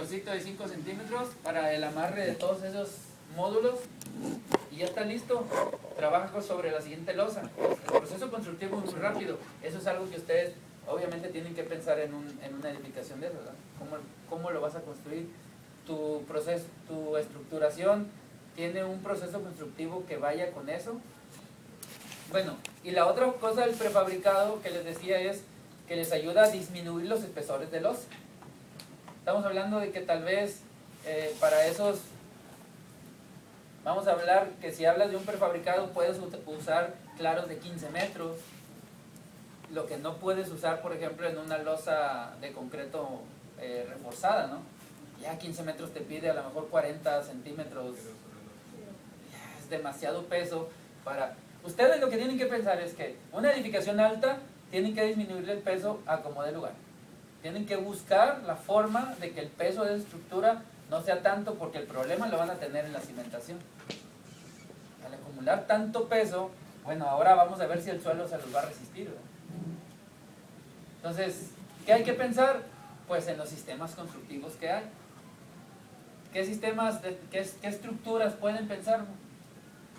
trocito de 5 centímetros para el amarre de todos esos módulos y ya está listo. Trabaja sobre la siguiente losa. El proceso constructivo es muy rápido. Eso es algo que ustedes obviamente tienen que pensar en una edificación de eso, ¿verdad? ¿Cómo lo vas a construir? Tu proceso, tu estructuración tiene un proceso constructivo que vaya con eso. Bueno, y la otra cosa del prefabricado que les decía es que les ayuda a disminuir los espesores de losa. Estamos hablando de que tal vez para esos, vamos a hablar que si hablas de un prefabricado puedes usar claros de 15 metros, lo que no puedes usar, por ejemplo, en una losa de concreto reforzada, ¿no? Ya 15 metros te pide a lo mejor 40 centímetros, es demasiado peso para... Ustedes lo que tienen que pensar es que una edificación alta tienen que disminuirle el peso a como dé lugar. Tienen que buscar la forma de que el peso de la estructura no sea tanto, porque el problema lo van a tener en la cimentación. Al acumular tanto peso, bueno, ahora vamos a ver si el suelo se los va a resistir, ¿verdad? Entonces, ¿qué hay que pensar? Pues en los sistemas constructivos que hay. ¿Qué sistemas, qué estructuras pueden pensar?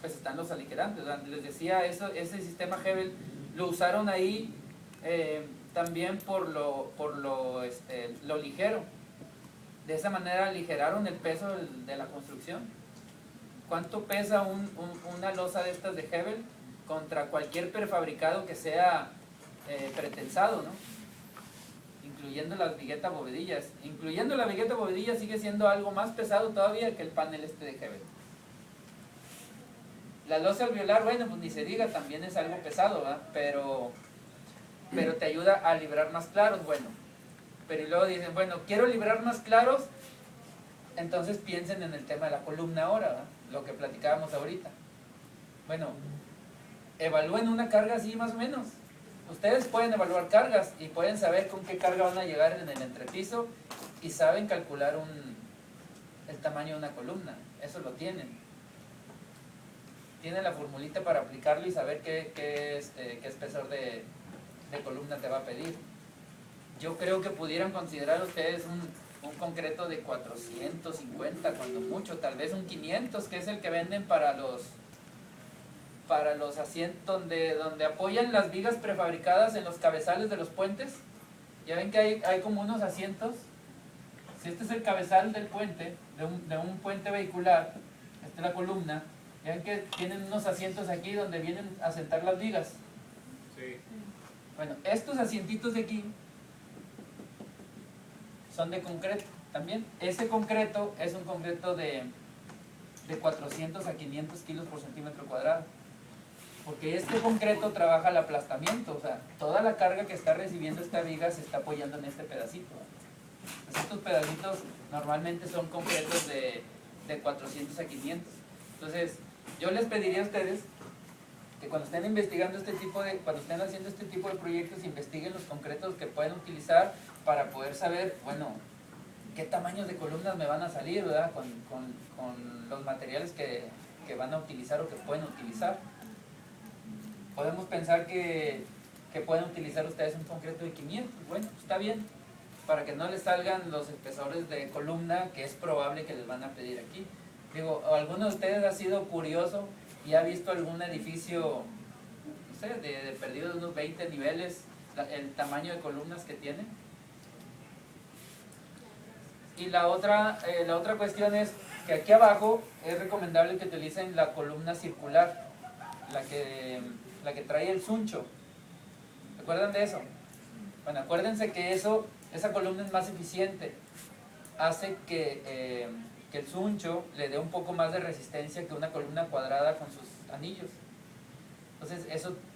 Pues están los aligerantes, ¿verdad? Les decía, ese sistema Hebel lo usaron ahí también por lo ligero. De esa manera aligeraron el peso de la construcción. ¿Cuánto pesa una losa de estas de Hebel contra cualquier prefabricado que sea pretensado, ¿no? Incluyendo las viguetas bovedillas. Incluyendo la vigueta bovedilla sigue siendo algo más pesado todavía que el panel de Hebel. La losa alveolar, bueno, pues ni se diga, también es algo pesado, ¿verdad? Pero te ayuda a librar más claros, bueno. Pero y luego dicen, bueno, quiero librar más claros, entonces piensen en el tema de la columna ahora, ¿verdad? Lo que platicábamos ahorita. Bueno, evalúen una carga así más o menos. Ustedes pueden evaluar cargas y pueden saber con qué carga van a llegar en el entrepiso y saben calcular el tamaño de una columna. Eso lo tienen. Tienen la formulita para aplicarlo y saber qué espesor de columna te va a pedir. Yo creo que pudieran considerar ustedes un concreto de 450, cuando mucho, tal vez un 500, que es el que venden para los asientos donde apoyan las vigas prefabricadas en los cabezales de los puentes. Ya ven que hay como unos asientos. Si este es el cabezal del puente, de un puente vehicular, esta es la columna. Ya ven que tienen unos asientos aquí donde vienen a sentar las vigas. Sí. Bueno, estos asientitos de aquí son de concreto también. Ese concreto es un concreto de 400 a 500 kilos por centímetro cuadrado. Porque este concreto trabaja el aplastamiento, o sea, toda la carga que está recibiendo esta viga se está apoyando en este pedacito. Pues estos pedacitos normalmente son concretos de 400 a 500. Entonces, yo les pediría a ustedes que cuando estén investigando cuando estén haciendo este tipo de proyectos, investiguen los concretos que pueden utilizar para poder saber, bueno, qué tamaños de columnas me van a salir, ¿verdad? Con los materiales que van a utilizar o que pueden utilizar. Podemos pensar que pueden utilizar ustedes un concreto de 500, bueno, está bien, para que no les salgan los espesores de columna que es probable que les van a pedir aquí. Digo, ¿alguno de ustedes ha sido curioso y ha visto algún edificio, no sé, de perdido de unos 20 niveles, el tamaño de columnas que tiene? Y la otra cuestión es que aquí abajo es recomendable que utilicen la columna circular, la que trae el suncho. ¿Recuerdan de eso? Bueno, acuérdense que esa columna es más eficiente. Hace que el suncho le dé un poco más de resistencia que una columna cuadrada con sus anillos. Entonces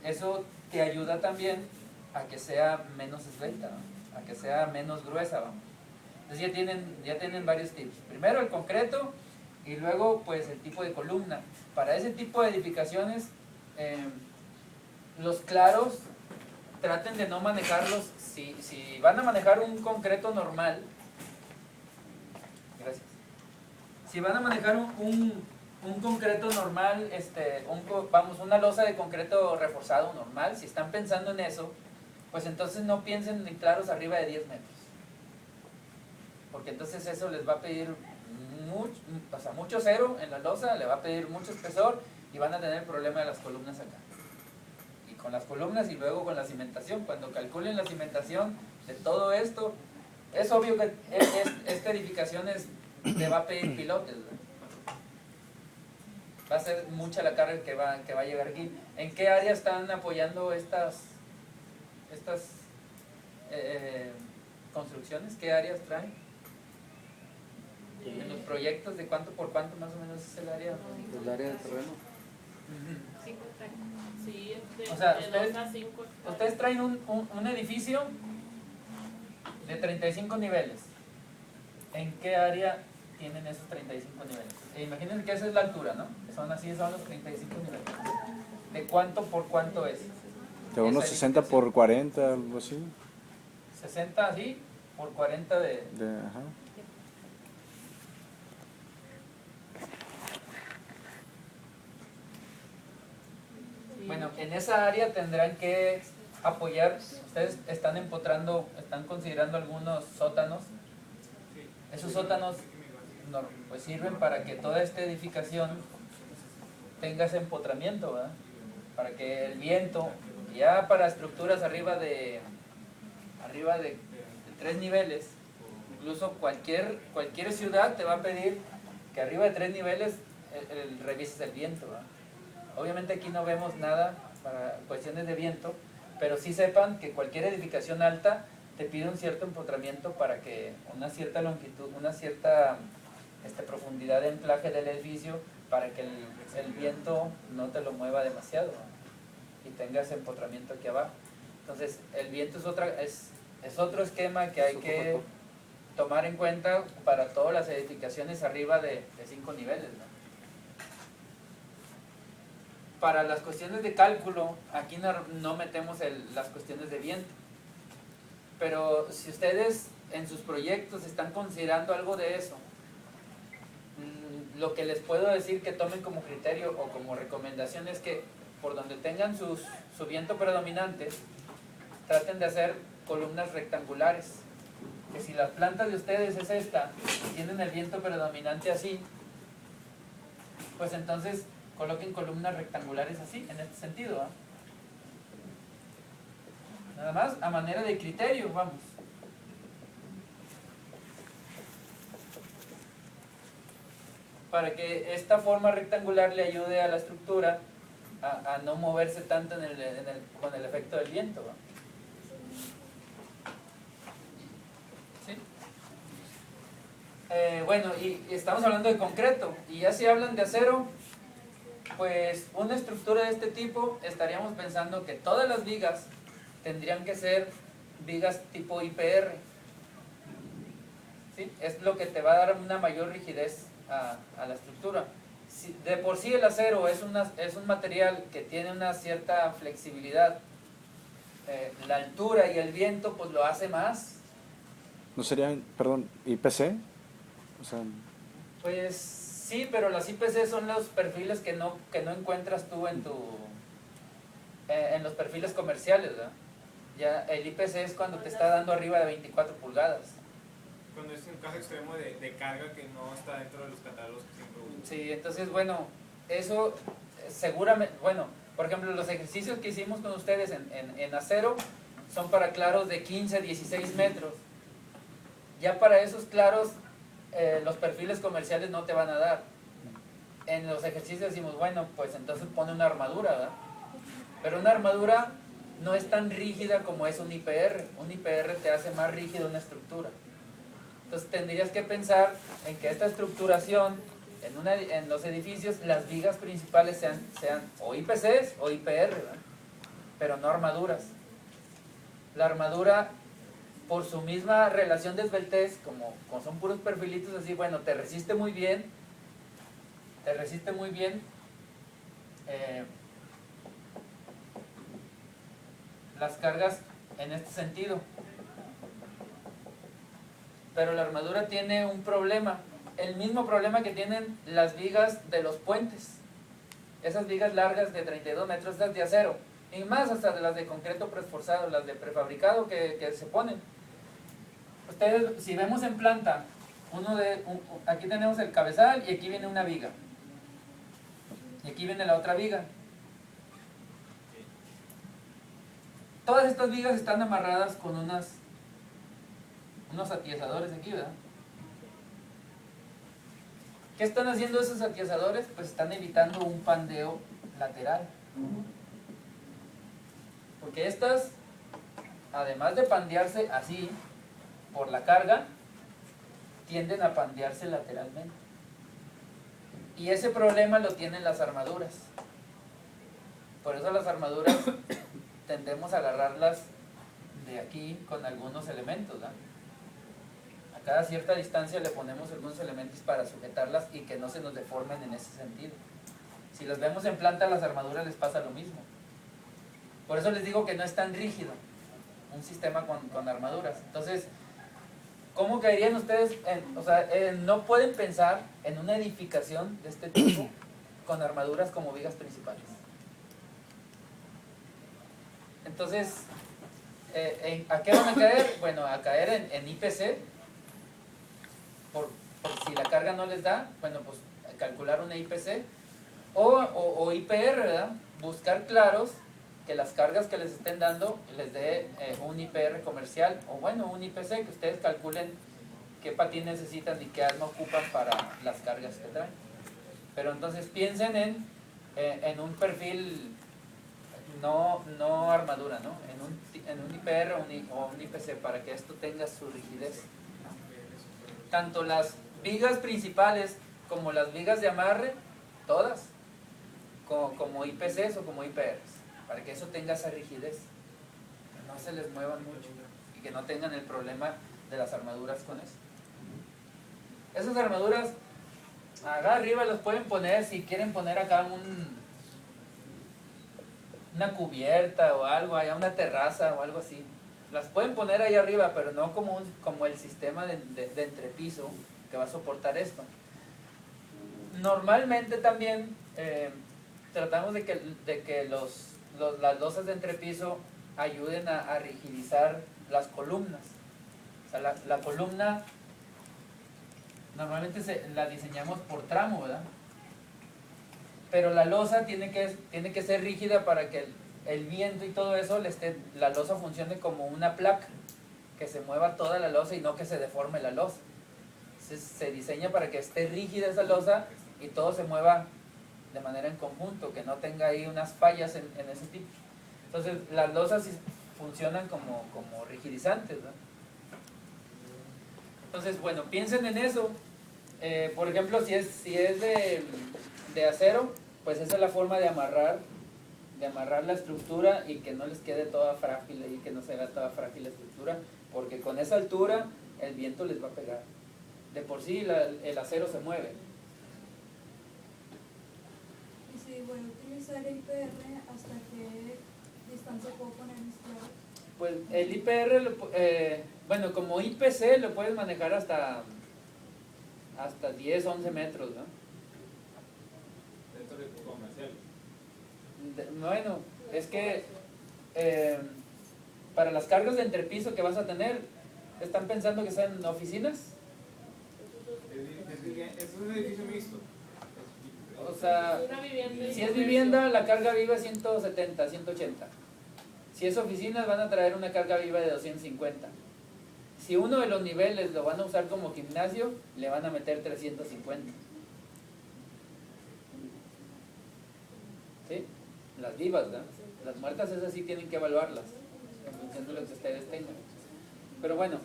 eso te ayuda también a que sea menos esbelta, ¿no? A que sea menos gruesa, vamos. Entonces ya tienen varios tips. Primero el concreto y luego pues el tipo de columna. Para ese tipo de edificaciones, los claros traten de no manejarlos. Si van a manejar un concreto normal, gracias. Si van a manejar un concreto normal, una losa de concreto reforzado normal, si están pensando en eso, pues entonces no piensen en claros arriba de 10 metros. porque entonces eso les va a pedir mucho cero en la losa, le va a pedir mucho espesor y van a tener el problema de las columnas acá. Y con las columnas y luego con la cimentación, cuando calculen la cimentación de todo esto, es obvio que esta edificación le va a pedir pilotes, ¿verdad? Va a ser mucha la carga que va a llegar aquí. ¿En qué área están apoyando estas construcciones? ¿Qué áreas traen? En los proyectos, ¿de cuánto por cuánto más o menos es el área? El área del terreno. 5 hectáreas. Sí, O sea, de 2 a 5 hectáreas. ustedes traen un edificio de 35 niveles. ¿En qué área tienen esos 35 niveles? Imaginen que esa es la altura, ¿no? Son los 35 niveles. ¿De cuánto por cuánto es? De unos 60 por 40, algo así. 60 así por 40 de... Ajá. Bueno, en esa área tendrán que apoyar, ustedes están considerando algunos sótanos. Esos sótanos pues sirven para que toda esta edificación tenga ese empotramiento, ¿verdad? Para que el viento, ya para estructuras arriba de 3 niveles, incluso cualquier ciudad te va a pedir que arriba de 3 niveles revises el viento, ¿verdad? Obviamente aquí no vemos nada para cuestiones de viento, pero sí sepan que cualquier edificación alta te pide un cierto empotramiento para que una cierta longitud, una cierta profundidad de anclaje del edificio, para que el viento no te lo mueva demasiado, ¿no? Y tengas empotramiento aquí abajo. Entonces el viento es otro esquema que hay que tomar en cuenta para todas las edificaciones arriba de 5 niveles, ¿no? Para las cuestiones de cálculo, aquí no metemos las cuestiones de viento. Pero si ustedes en sus proyectos están considerando algo de eso, lo que les puedo decir que tomen como criterio o como recomendación es que por donde tengan su viento predominante, traten de hacer columnas rectangulares. Que si las plantas de ustedes es esta, y tienen el viento predominante así, pues entonces coloquen columnas rectangulares así, en este sentido, ¿eh? Nada más a manera de criterio, vamos. Para que esta forma rectangular le ayude a la estructura a no moverse tanto con el efecto del viento, ¿no? ¿Sí? Bueno, y estamos hablando de concreto, y ya si hablan de acero, pues una estructura de este tipo estaríamos pensando que todas las vigas tendrían que ser vigas tipo IPR, ¿sí? Es lo que te va a dar una mayor rigidez a la estructura. De por sí el acero es un material que tiene una cierta flexibilidad, la altura y el viento pues lo hace más. ¿No serían, perdón, IPC? O sea, Pues sí, pero las IPC son los perfiles que no encuentras tú en los perfiles comerciales, ¿verdad? Ya el IPC es cuando te está dando arriba de 24 pulgadas. Cuando es un caso extremo de carga que no está dentro de los catálogos que siempre usan. Sí, entonces bueno, eso seguramente, bueno, por ejemplo los ejercicios que hicimos con ustedes en acero son para claros de 15 a 16 metros. Ya para esos claros los perfiles comerciales no te van a dar. En los ejercicios decimos, bueno, pues entonces pone una armadura, ¿verdad? Pero una armadura no es tan rígida como es un IPR. Un IPR te hace más rígida una estructura. Entonces tendrías que pensar en que esta estructuración en los edificios, las vigas principales sean o IPCs o IPR, ¿verdad? Pero no armaduras. La armadura, por su misma relación de esbeltez, como son puros perfilitos así, bueno, te resiste muy bien las cargas en este sentido. Pero la armadura tiene un problema, el mismo problema que tienen las vigas de los puentes. Esas vigas largas de 32 metros, esas de acero, y más hasta de las de concreto preesforzado, las de prefabricado que se ponen. Ustedes, si vemos en planta, aquí tenemos el cabezal y aquí viene una viga. Y aquí viene la otra viga. Todas estas vigas están amarradas con unos atiazadores aquí, ¿verdad? ¿Qué están haciendo esos atiazadores? Pues están evitando un pandeo lateral. Porque estas, además de pandearse así, por la carga, tienden a pandearse lateralmente. Y ese problema lo tienen las armaduras. Por eso las armaduras tendemos a agarrarlas de aquí con algunos elementos, ¿verdad? A cada cierta distancia le ponemos algunos elementos para sujetarlas y que no se nos deformen en ese sentido. Si las vemos en planta, a las armaduras les pasa lo mismo. Por eso les digo que no es tan rígido un sistema con armaduras. Entonces, ¿cómo caerían ustedes? No pueden pensar en una edificación de este tipo con armaduras como vigas principales. Entonces, ¿a qué van a caer? Bueno, a caer en IPC, por si la carga no les da, bueno, pues calcular una IPC, o IPR, ¿verdad? Buscar claros que las cargas que les estén dando les dé un IPR comercial, o bueno, un IPC, que ustedes calculen qué patín necesitan y qué asma ocupan para las cargas que traen. Pero entonces piensen en un perfil, no armadura, ¿no? En un IPR o un IPC, para que esto tenga su rigidez. Tanto las vigas principales como las vigas de amarre, todas, como IPCs o como IPRs, para que eso tenga esa rigidez, que no se les muevan mucho y que no tengan el problema de las armaduras con eso. Esas armaduras, acá arriba los pueden poner, si quieren poner acá una cubierta o algo, allá una terraza o algo así. Las pueden poner ahí arriba, pero no como el sistema de entrepiso que va a soportar esto. Normalmente también tratamos de que las losas de entrepiso ayuden a rigidizar las columnas. O sea, la columna normalmente la diseñamos por tramo, ¿verdad? Pero la losa tiene que ser rígida para que el viento y todo eso, la losa funcione como una placa, que se mueva toda la losa y no que se deforme la losa. Se diseña para que esté rígida esa losa y todo se mueva de manera en conjunto, que no tenga ahí unas fallas en ese tipo. Entonces las losas funcionan como rigidizantes, ¿no? Entonces, bueno, piensen en eso. Por ejemplo, si es de acero, pues esa es la forma de amarrar la estructura y que no les quede toda frágil y que no se haga toda frágil la estructura, porque con esa altura el viento les va a pegar. De por sí el acero se mueve. Y si voy a utilizar el IPR, ¿hasta qué distancia puedo poner mis clavos? Pues el IPR, bueno, como IPC lo puedes manejar hasta 10, 11 metros, ¿no? Dentro de tu comercial. Bueno, es que para las cargas de entrepiso que vas a tener, ¿están pensando que sean oficinas? Es un edificio mixto. O sea, Una vivienda y si es comercio. vivienda, la carga viva es 170, 180. Si es oficinas, van a traer una carga viva de 250. Si uno de los niveles lo van a usar como gimnasio, le van a meter 350. ¿Sí? Las vivas, ¿verdad? Las muertas esas sí tienen que evaluarlas en función de lo que ustedes tengan. Pero bueno,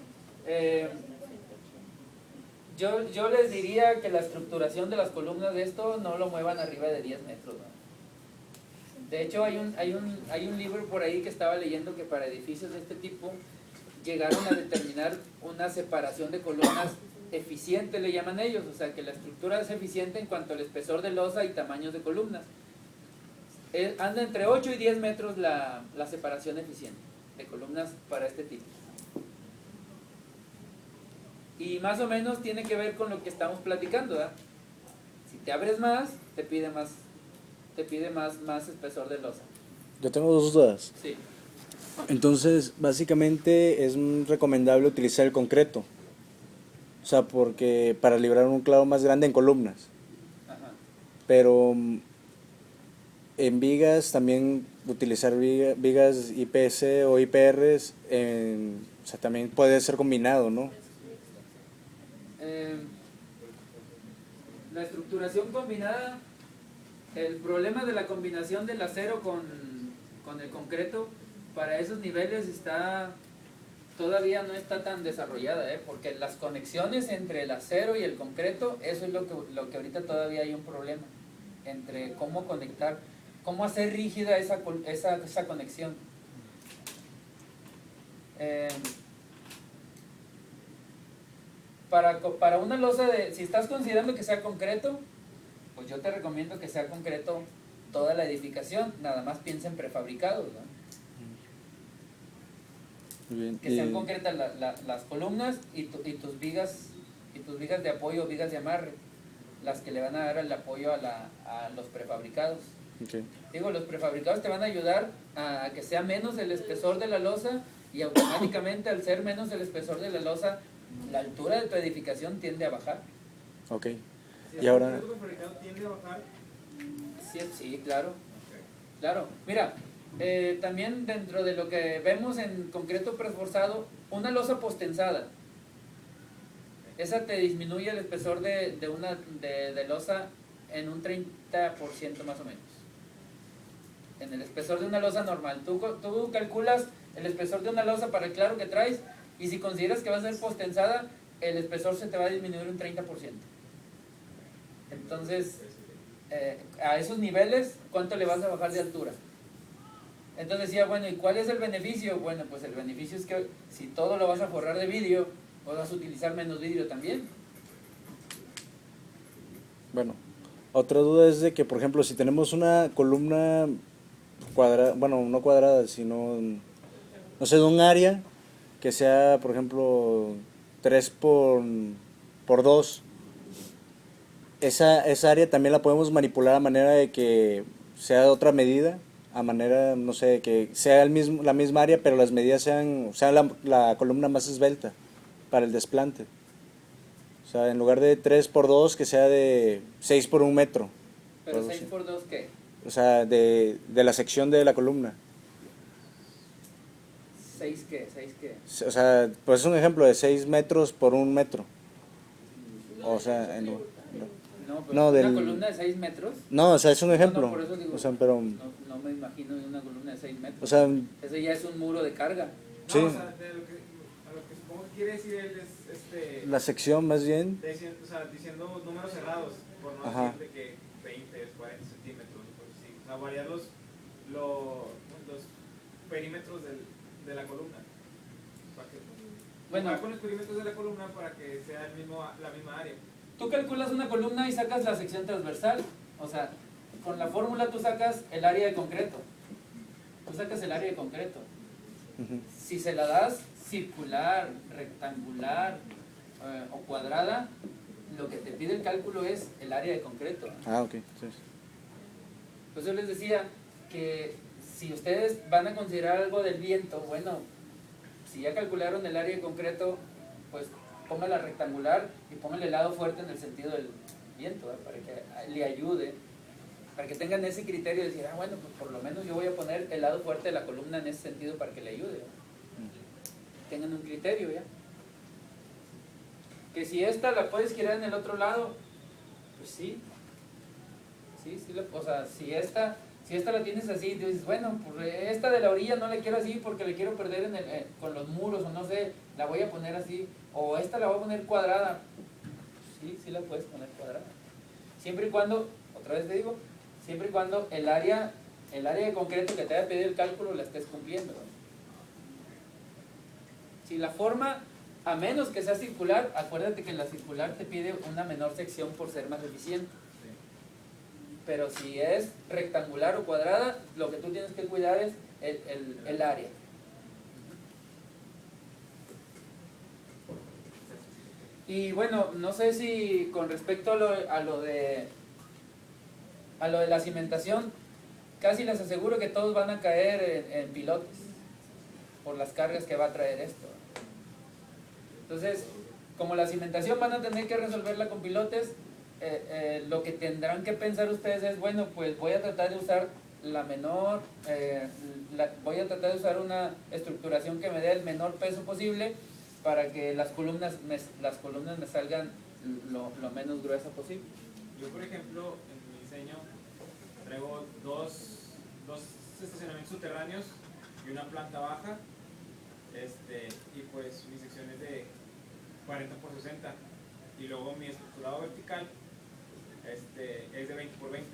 yo les diría que la estructuración de las columnas de esto no lo muevan arriba de 10 metros, ¿no? De hecho, hay un libro por ahí que estaba leyendo que para edificios de este tipo llegaron a determinar una separación de columnas eficiente, le llaman ellos, o sea que la estructura es eficiente en cuanto al espesor de losa y tamaños de columnas. Anda entre 8 y 10 metros la separación eficiente de columnas para este tipo. Y más o menos tiene que ver con lo que estamos platicando, ¿verdad? Si te abres más, te pide más espesor de losa. Yo tengo dos dudas. Sí. Entonces, básicamente es recomendable utilizar el concreto. O sea, porque para librar un clavo más grande en columnas. Ajá. Pero en vigas también utilizar vigas IPS o IPRs, o sea, también puede ser combinado, ¿no? La estructuración combinada, el problema de la combinación del acero con el concreto, para esos niveles todavía no está tan desarrollada, porque las conexiones entre el acero y el concreto, eso es lo que ahorita todavía hay un problema, entre cómo conectar, cómo hacer rígida esa conexión. Para una losa si estás considerando que sea concreto, pues yo te recomiendo que sea concreto toda la edificación, nada más piensa en prefabricados, ¿no? Muy bien. Que sean concretas las columnas y tus vigas de apoyo, vigas de amarre, las que le van a dar el apoyo a los prefabricados. Okay. Digo, los prefabricados te van a ayudar a que sea menos el espesor de la losa, y automáticamente al ser menos el espesor de la losa, la altura de tu edificación tiende a bajar. Ok. Si Y ahora... el prefabricado tiende a bajar. Sí, claro. Claro. Mira, también dentro de lo que vemos en concreto preforzado, una losa postensada, esa te disminuye el espesor de losa en un 30% más o menos. En el espesor de una losa normal. Tú calculas el espesor de una losa para el claro que traes, y si consideras que va a ser postensada, el espesor se te va a disminuir un 30%. Entonces, a esos niveles, ¿cuánto le vas a bajar de altura? Entonces decía, bueno, ¿y cuál es el beneficio? Bueno, pues el beneficio es que si todo lo vas a forrar de vidrio, pues vas a utilizar menos vidrio también. Bueno, otra duda es de que, por ejemplo, si tenemos una columna cuadrada, bueno, no cuadrada, sino, no sé, de un área que sea, por ejemplo, 3 por 2, esa área también la podemos manipular a manera de que sea de otra medida, a manera, no sé, que sea la misma área, pero las medidas sean la columna más esbelta para el desplante. O sea, en lugar de 3 por 2, que sea de 6 por 1 metro. ¿Pero 6 por 2 qué? O sea, de la sección de la columna. ¿6 qué? ¿6 qué? O sea, pues es un ejemplo de 6 metros por 1 metro. O sea, No, pero no, una columna de 6 metros. No, o sea, es un ejemplo. No, por eso digo, o sea, pero... no me imagino una columna de 6 metros. O sea, Eso ya es un muro de carga. No, sí. o sea, a lo que supongo que quiere decir él es La sección más bien. Diciendo números cerrados, por no Ajá. decir de que 20, 40 centímetros, pues sí. O sea, variar los perímetros de la columna. Bueno, Con los perímetros de la columna para que sea la misma área. tú calculas una columna y sacas la sección transversal. O sea, con la fórmula tú sacas el área de concreto. Tú sacas el área de concreto. Ujú. Si se la das circular, rectangular o cuadrada, lo que te pide el cálculo es el área de concreto. Ah, ok. Sí. Pues yo les decía que si ustedes van a considerar algo del viento, bueno, si ya calcularon el área de concreto, pues póngala rectangular y póngale el lado fuerte en el sentido del viento, para que le ayude, para que tengan ese criterio de decir, bueno, pues por lo menos yo voy a poner el lado fuerte de la columna en ese sentido para que le ayude. Tengan un criterio ya. Que si esta la puedes girar en el otro lado, pues sí. O sea, si esta la tienes así, dices, bueno, pues esta de la orilla no la quiero así porque le quiero perder con los muros, o no sé, la voy a poner así, o esta la voy a poner cuadrada. Sí la puedes poner cuadrada. Siempre y cuando, otra vez te digo, siempre y cuando el área de concreto que te haya pedido el cálculo la estés cumpliendo, ¿no? Si la forma, a menos que sea circular, acuérdate que la circular te pide una menor sección por ser más eficiente. Pero si es rectangular o cuadrada, lo que tú tienes que cuidar es el área. Y bueno, no sé si con respecto a lo de la cimentación, casi les aseguro que todos van a caer en pilotes. por las cargas que va a traer esto. Entonces, como la cimentación van a tener que resolverla con pilotes, lo que tendrán que pensar ustedes es, bueno, pues voy a tratar de usar voy a tratar de usar una estructuración que me dé el menor peso posible para que las columnas me salgan lo menos gruesas posible. Yo, por ejemplo, en mi diseño traigo dos estacionamientos subterráneos y una planta baja, y pues mi sección es de 40 por 60, y luego mi estructurado vertical es de 20 por 20.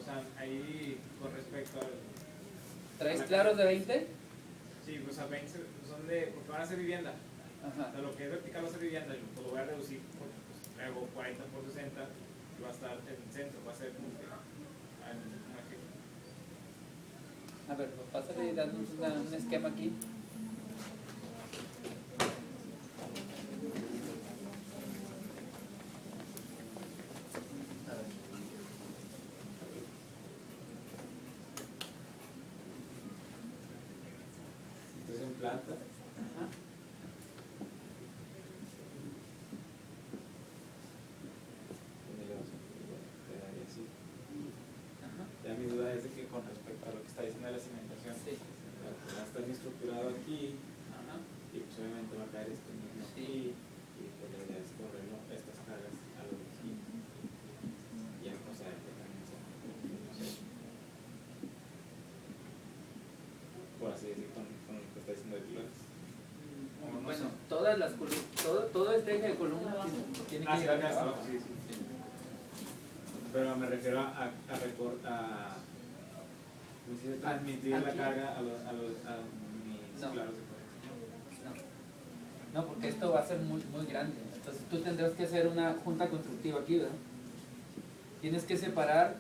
O sea, ahí con respecto al... ¿Traes claros de 20? Sí, pues a 20 son porque van a ser vivienda. Ajá. O sea, lo que es vertical va a ser vivienda, yo lo voy a reducir porque pues, traigo 40 por 60 y va a estar en el centro, va a ser como que A ver, pues pásale y danos un esquema aquí. A ver. entonces en planta. Ajá. Ajá. Ya mi duda es de que con respecto a lo que está diciendo de la cimentación, Sí. va a estar estructurado aquí, Ajá. y pues obviamente va a caer esto mismo Sí. aquí, y pues la idea es correrlo estas cargas a lo de aquí, y ya, o sea, que también sea, no sé, por así decir, con lo que está diciendo de pilotes. No Bueno, sé. todas las todo este eje de columna tiene que Sí, llegar acá hasta abajo. sí. Pero me refiero a transmitir Aquí. la carga a mis No. claros de corriente. No, porque esto va a ser muy, muy grande. Entonces tú tendrás que hacer una junta constructiva aquí, ¿verdad? Tienes que separar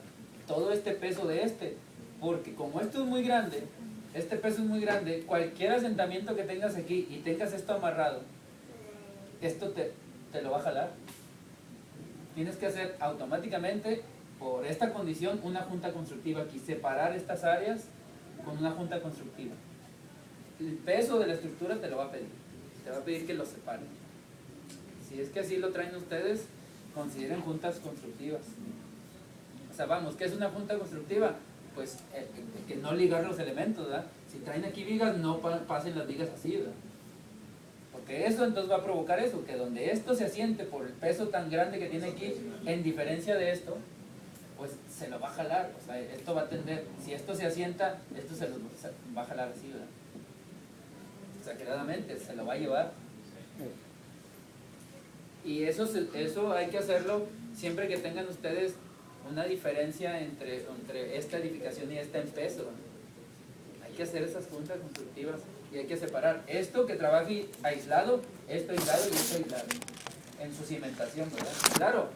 todo este peso de este, porque como esto es muy grande, este peso es muy grande, cualquier asentamiento que tengas aquí y tengas esto amarrado, esto te lo va a jalar. Tienes que hacer automáticamente, por esta condición, una junta constructiva aquí, separar estas áreas con una junta constructiva. El peso de la estructura te lo va a pedir, te va a pedir que lo separen. Si es que así lo traen ustedes, consideren juntas constructivas. O sea, vamos, ¿qué es una junta constructiva? Pues que no ligar los elementos, ¿verdad? Si traen aquí vigas, no pasen las vigas así, ¿verdad? Porque eso entonces va a provocar eso, que donde esto se asiente por el peso tan grande que tiene aquí, en diferencia de esto, pues se lo va a jalar. O sea, esto va a tender, si esto se asienta, esto se va a jalar así, ¿verdad? Exageradamente, se lo va a llevar. Y eso hay que hacerlo siempre que tengan ustedes una diferencia entre esta edificación y esta en peso. Hay que hacer esas juntas constructivas y hay que separar esto que trabaje aislado, esto aislado y esto aislado en su cimentación, ¿verdad? Claro,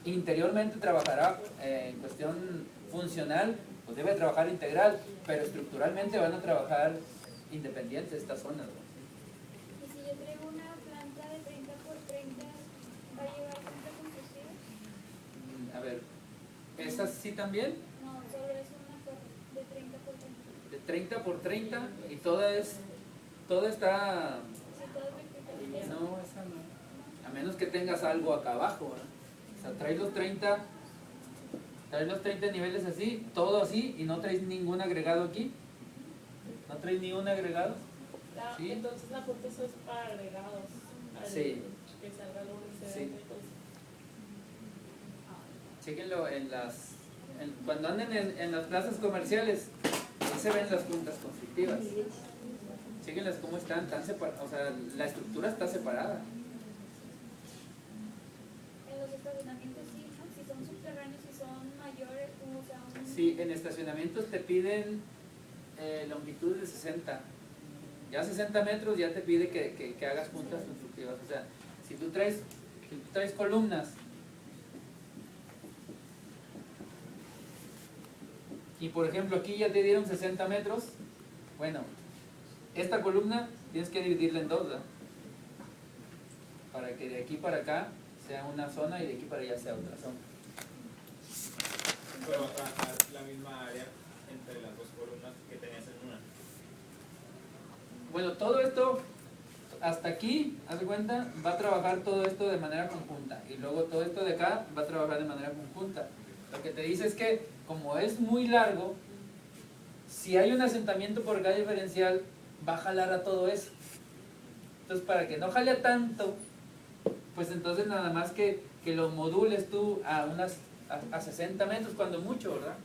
interiormente trabajará en cuestión funcional, pues debe trabajar integral, pero estructuralmente van a trabajar independientes estas zonas, ¿verdad? Y si yo traigo una planta de 30 por 30, ¿va a llevar junta constructiva? A ver, ¿esas sí también? No, solo es una torre de 30 por 30. De 30 por 30 y toda está... Si todo es vertical. No, esa no. A menos que tengas algo acá abajo, ¿verdad? O sea, traes los 30 niveles así, todo así, y no traes ningún agregado aquí. ¿No traes ni un agregado? Sí. Entonces la foto eso es para agregados. Sí. Que salga lo que se Sí. ve. Chéquenlo cuando anden en las plazas comerciales, ahí se ven las juntas constructivas. Chéquenlas cómo están, o sea, la estructura está separada. En los estacionamientos sí, ¿no? Si son subterráneos, si son mayores, o sea, Sí, en estacionamientos te piden longitud de 60. Ya 60 metros ya te pide que hagas juntas constructivas. O sea, si tú traes columnas y por ejemplo aquí ya te dieron 60 metros, bueno, esta columna tienes que dividirla en dos, ¿verdad? Para que de aquí para acá sea una zona y de aquí para allá sea otra zona. Pero la misma área entre las dos columnas que tenías en una. bueno, todo esto, hasta aquí, haz de cuenta, va a trabajar todo esto de manera conjunta. Y luego todo esto de acá va a trabajar de manera conjunta. Lo que te dice es que, como es muy largo, si hay un asentamiento por acá diferencial, va a jalar a todo eso. Entonces, para que no jale a tanto, pues entonces nada más que lo modules tú a 60 metros, cuando mucho, ¿verdad?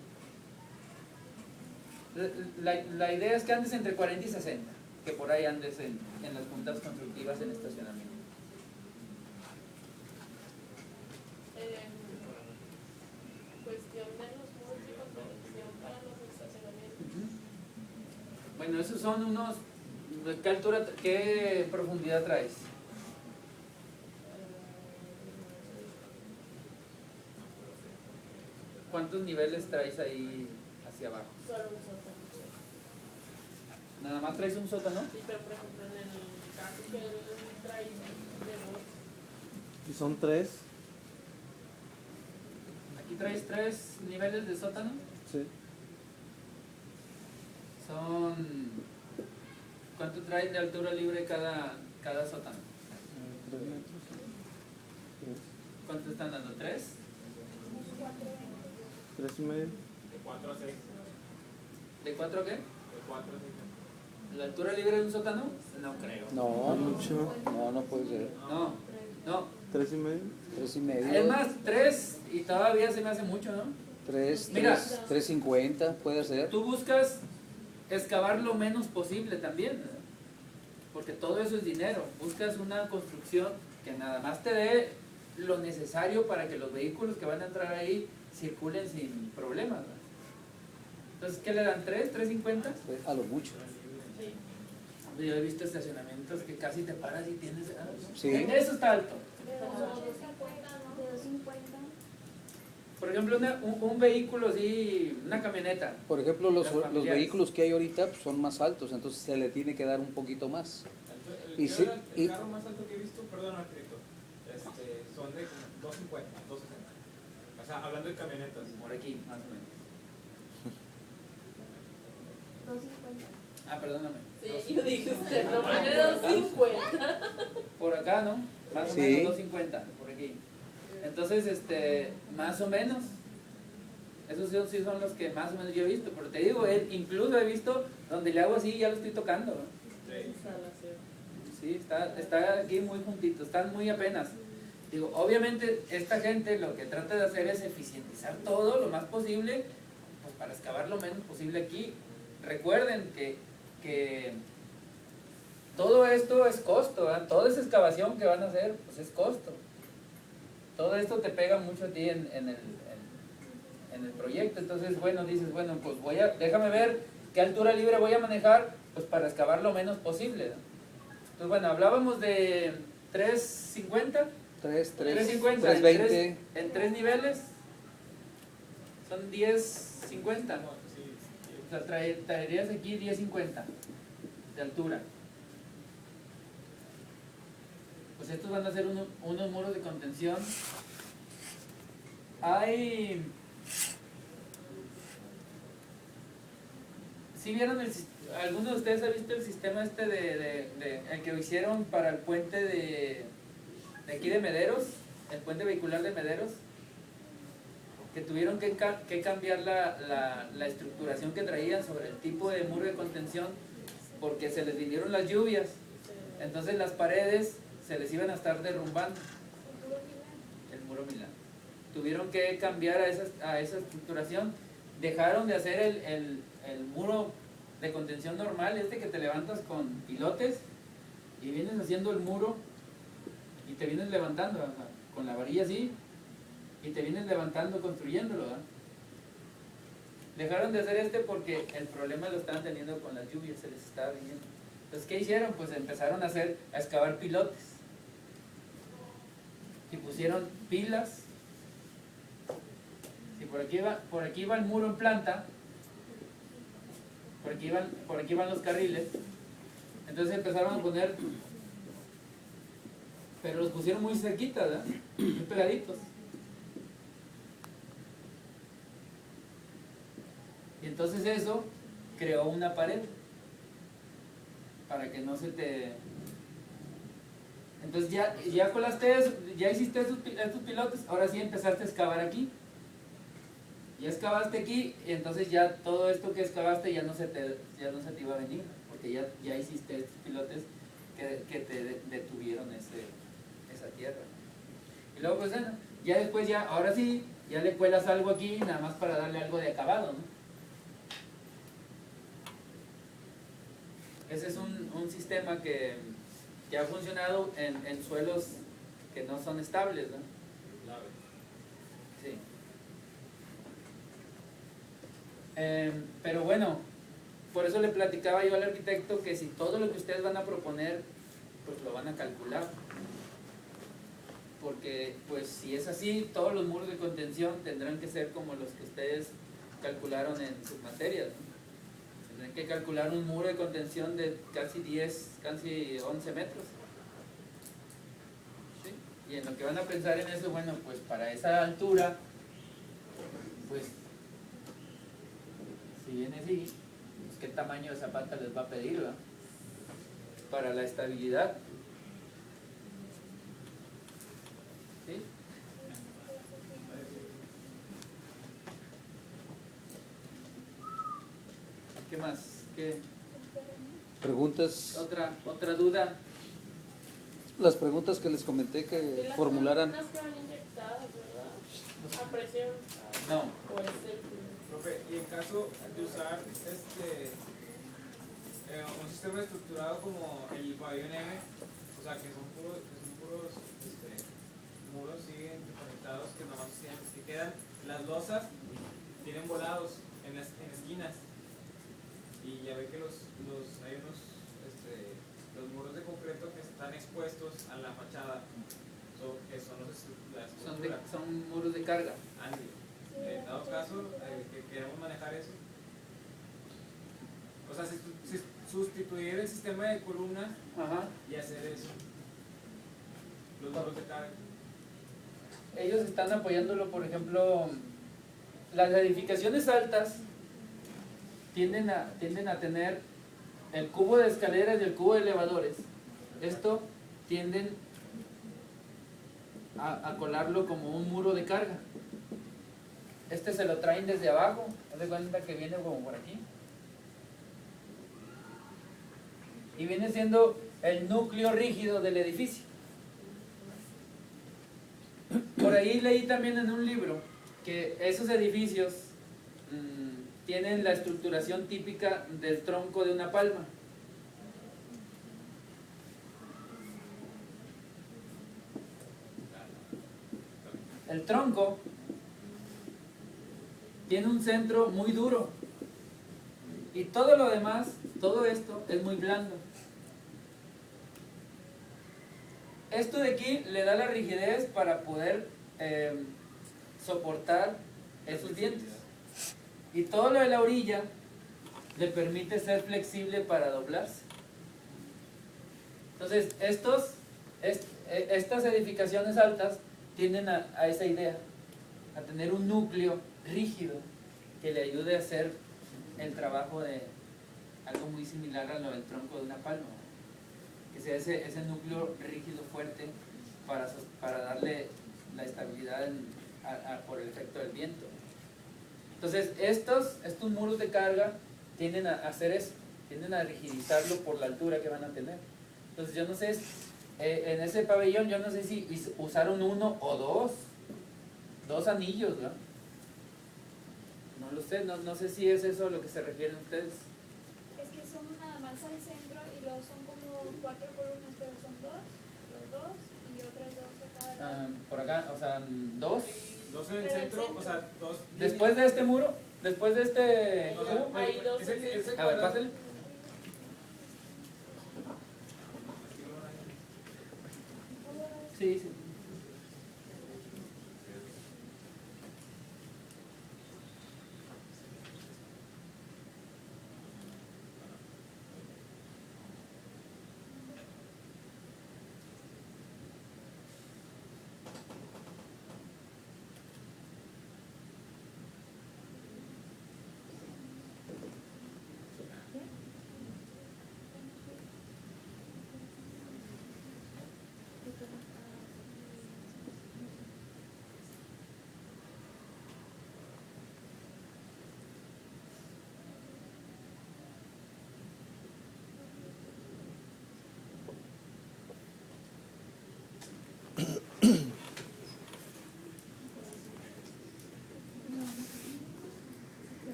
La idea es que andes entre 40 y 60, que por ahí andes en las juntas constructivas en estacionamiento. Cuestión de los muros de contención para los estacionamientos. Bueno, esos son unos... ¿Qué altura, qué profundidad traes? ¿Cuántos niveles traes ahí hacia abajo? Solo un sótano. ¿Nada más traes un sótano? Sí, pero por ejemplo en el caso que él trae de dos, ¿Y son 3? Aquí traes 3 niveles de sótano. Sí. Son... ¿Cuánto traes de altura libre cada sótano? 3 metros. ¿Cuánto están dando? ¿3? 3 y medio. De 4 a 6. ¿De 4 qué? De 4 a 6. ¿La altura libre de un sótano? No creo. No, Mucho. no puede ser. No. 3 y medio. 3 y medio. Es más, 3 y todavía se me hace mucho, ¿no? 3, Mira. 3.50 puede ser. Tú buscas excavar lo menos posible también, ¿no? Porque todo eso es dinero. Buscas una construcción que nada más te dé lo necesario para que los vehículos que van a entrar ahí circulen sin problemas, ¿no? Entonces, ¿qué le dan? ¿3? ¿3.50? A lo mucho. Yo he visto estacionamientos que casi te paras y tienes... Sí. Eso está alto. De 250. Por ejemplo, un vehículo así, una camioneta. Por ejemplo, Las los familiares. vehículos que hay ahorita pues, son más altos, entonces se le tiene que dar un poquito más. Y El, sí, el y- carro más alto que he visto, perdón, arquitecto, son de 250, 260. O sea, hablando de camionetas. Por aquí, más o menos. 250. Ah, perdóname. sí, yo dije usted, no me da 50. Por acá, ¿no? Más o Sí. menos 250, por aquí. Entonces, más o menos. Esos sí son los que más o menos yo he visto. Pero te digo, incluso he visto donde le hago así y ya lo estoy tocando, ¿no? Instalación. Sí, está aquí muy juntito, están muy apenas. Digo, obviamente esta gente lo que trata de hacer es eficientizar todo lo más posible, pues para excavar lo menos posible aquí. Recuerden que todo esto es costo, ¿verdad? Toda esa excavación que van a hacer, pues es costo. Todo esto te pega mucho a ti en el proyecto. Entonces, bueno, dices, bueno, pues déjame ver qué altura libre voy a manejar, pues para excavar lo menos posible, ¿no? Entonces, bueno, hablábamos de 350, 350 3.20. en 3 niveles, son 1050. No, sí, O sea, traerías aquí 1050 de altura. Pues estos van a ser unos muros de contención. Hay... ¿Sí vieron alguno de ustedes ha visto el sistema el que hicieron para el puente de aquí de Mederos, el puente vehicular de Mederos? Que tuvieron que cambiar la estructuración que traían sobre el tipo de muro de contención porque se les vinieron las lluvias, entonces las paredes se les iban a estar derrumbando. El muro Milán. Tuvieron que cambiar a esa estructuración, dejaron de hacer el muro de contención normal, que te levantas con pilotes y vienes haciendo el muro y te vienes levantando, ¿verdad? Con la varilla así, y te vienes levantando, construyéndolo, ¿verdad? Dejaron de hacer porque el problema lo estaban teniendo con las lluvias, se les estaba viniendo. Entonces, ¿qué hicieron? Pues empezaron a excavar pilotes. Y pusieron pilas. Si por aquí va el muro en planta, por aquí van los carriles. Entonces empezaron a poner, pero los pusieron muy cerquitas, ¿verdad? Muy pegaditos. Y entonces eso creó una pared. para que no se te... Entonces ya colaste eso, ya hiciste estos pilotes, ahora sí empezaste a excavar aquí. Ya excavaste aquí y entonces ya todo esto que excavaste ya no se te iba a venir, porque ya hiciste estos pilotes que te detuvieron esa tierra. Y luego pues bueno, ya después ahora sí, ya le cuelas algo aquí nada más para darle algo de acabado, ¿no? Ese es un sistema que ha funcionado en suelos que no son estables, ¿no? Sí. Pero bueno, por eso le platicaba yo al arquitecto que si todo lo que ustedes van a proponer, pues lo van a calcular. Porque pues si es así, todos los muros de contención tendrán que ser como los que ustedes calcularon en sus materias, ¿no? Tendrán que calcular un muro de contención de casi 11 metros. ¿Sí? Y en lo que van a pensar en eso, bueno, pues para esa altura, pues si viene así, pues qué tamaño de zapata les va a pedir, ¿verdad? Para la estabilidad. ¿Sí? ¿Qué más? ¿Qué? Preguntas, ¿Otra duda? las preguntas que les comenté que Y las formularan. columnas que van inyectadas, ¿verdad? A presión. No. O es el... Profe, y en caso de usar un sistema estructurado como el pabellón M, o sea, que son puros muros siguen conectados que nomás que quedan las losas, tienen volados en esquinas, y ya ve que hay unos los muros de concreto que están expuestos a la fachada, que son las estructuras. Son muros de carga. Andy, en dado caso que queremos manejar eso, o sea, sustituir el sistema de columnas Ajá. y hacer eso, los muros de carga. Ellos están apoyándolo, por ejemplo, las edificaciones altas tienden a tener el cubo de escaleras y el cubo de elevadores. Esto tienden a colarlo como un muro de carga. Este se lo traen desde abajo, haz de cuenta que viene como por aquí. Y viene siendo el núcleo rígido del edificio. Por ahí leí también en un libro que esos edificios tienen la estructuración típica del tronco de una palma. El tronco tiene un centro muy duro y todo lo demás, todo esto es muy blando. Esto de aquí le da la rigidez para poder soportar esos dientes. Y todo lo de la orilla le permite ser flexible para doblarse. Entonces, estas edificaciones altas tienden a esa idea, a tener un núcleo rígido que le ayude a hacer el trabajo de algo muy similar a lo del tronco de una palma, que sea ese núcleo rígido fuerte para darle la estabilidad por el efecto del viento. Entonces estos muros de carga tienden a hacer eso, tienden a rigidizarlo por la altura que van a tener. Entonces yo no sé, en ese pabellón yo no sé si usaron uno o dos anillos, ¿no? No lo sé, no sé si es eso a lo que se refieren ustedes. Es que son nada más al centro y luego son como 4 columnas, pero son los dos y otras 2 de cada lado. Por acá, o sea, dos. Dos en el centro, o sea, dos. Después de este muro, después de este O sea, cubo. Hay dos. ese A ver, cuadrado- pásale. Sí, sí.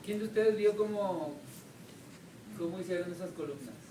¿Quién de ustedes vio cómo hicieron esas columnas?